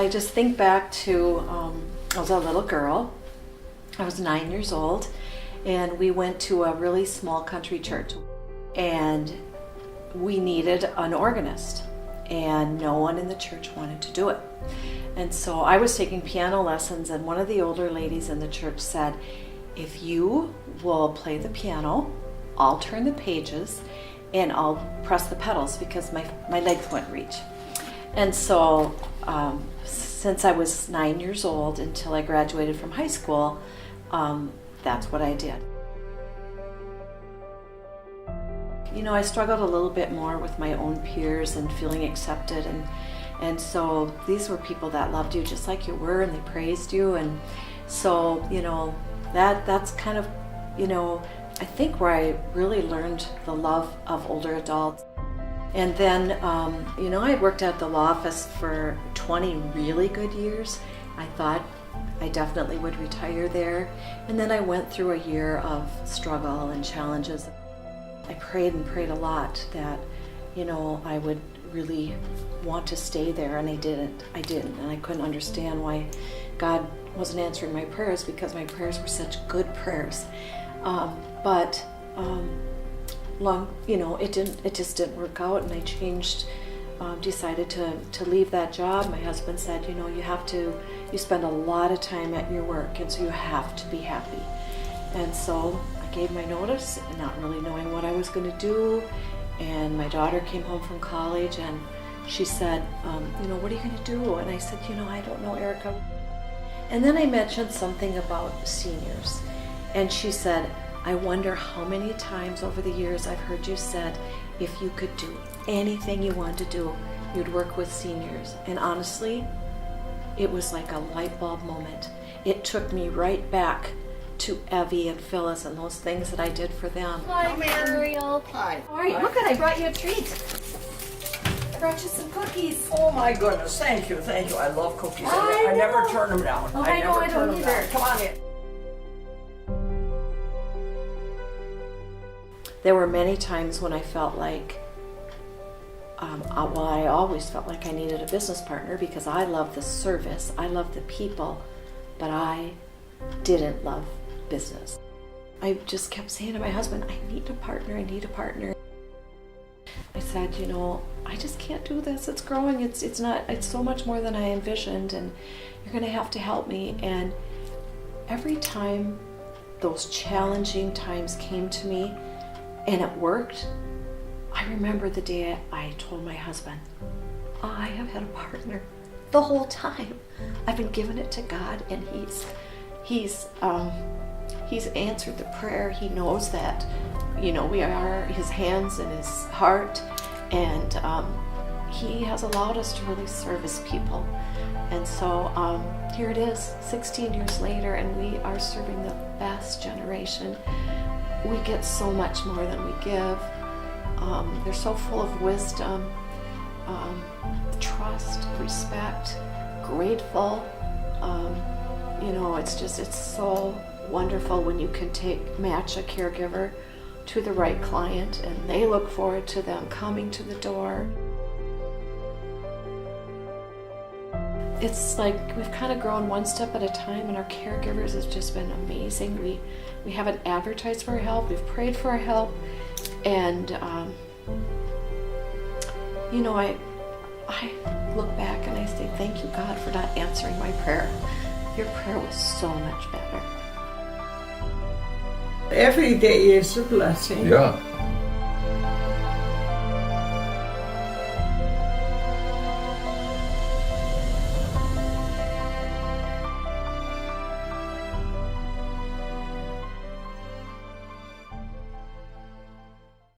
I just think back to, I was a little girl. I was 9 years old, and we went to a really small country church, and we needed an organist, and no one in the church wanted to do it. And so I was taking piano lessons, and one of the older ladies in the church said, if you will play the piano, I'll turn the pages and I'll press the pedals because my legs wouldn't reach. And so since I was 9 years old until I graduated from high school, that's what I did. You know, I struggled a little bit more with my own peers and feeling accepted, and so these were people that loved you just like you were, and they praised you. And so, you know, that's kind of, you know, I think where I really learned the love of older adults. And then, you know, I had worked at the law office for 20 really good years. I thought I definitely would retire there. And then I went through a year of struggle and challenges. I prayed and prayed a lot that, you know, I would really want to stay there, and I didn't. And I couldn't understand why God wasn't answering my prayers, because my prayers were such good prayers. But you know, it just didn't work out, and I changed, decided to leave that job. My husband said, you know, you spend a lot of time at your work, and so you have to be happy. And so I gave my notice, not really knowing what I was going to do. And my daughter came home from college, and she said, you know, what are you going to do? And I said, you know, I don't know, Erica. And then I mentioned something about seniors, and she said, I wonder how many times over the years I've heard you said, if you could do anything you wanted to do, you'd work with seniors. And honestly, it was like a light bulb moment. It took me right back to Evie and Phyllis and those things that I did for them. Hi, Muriel. Hi. How are you? Look, I brought you a treat. I brought you some cookies. Oh my goodness, thank you. I love cookies. I I never know. turn them down. Oh, I know, never I turn don't them down. either. Come on in. There were many times when I felt like, well, I always felt like I needed a business partner, because I love the service, I love the people, but I didn't love business. I just kept saying to my husband, I need a partner, I need a partner. I said, you know, I just can't do this. It's growing. It's so much more than I envisioned, and you're going to have to help me. And every time those challenging times came to me and it worked, I remember the day I told my husband, I have had a partner the whole time. I've been giving it to God, and he's answered the prayer. He knows that, you know, we are his hands and his heart, and he has allowed us to really service people. And so here it is, 16 years later, and we are serving the best generation. We get so much more than we give. They're so full of wisdom, trust, respect, grateful. You know, it's so wonderful when you can match a caregiver to the right client, and they look forward to them coming to the door. It's like we've kind of grown one step at a time, and our caregivers has just been amazing. We haven't advertised for our help, we've prayed for our help, and you know, I look back and I say, thank you, God, for not answering my prayer. Your prayer was so much better. Every day is a blessing. Yeah.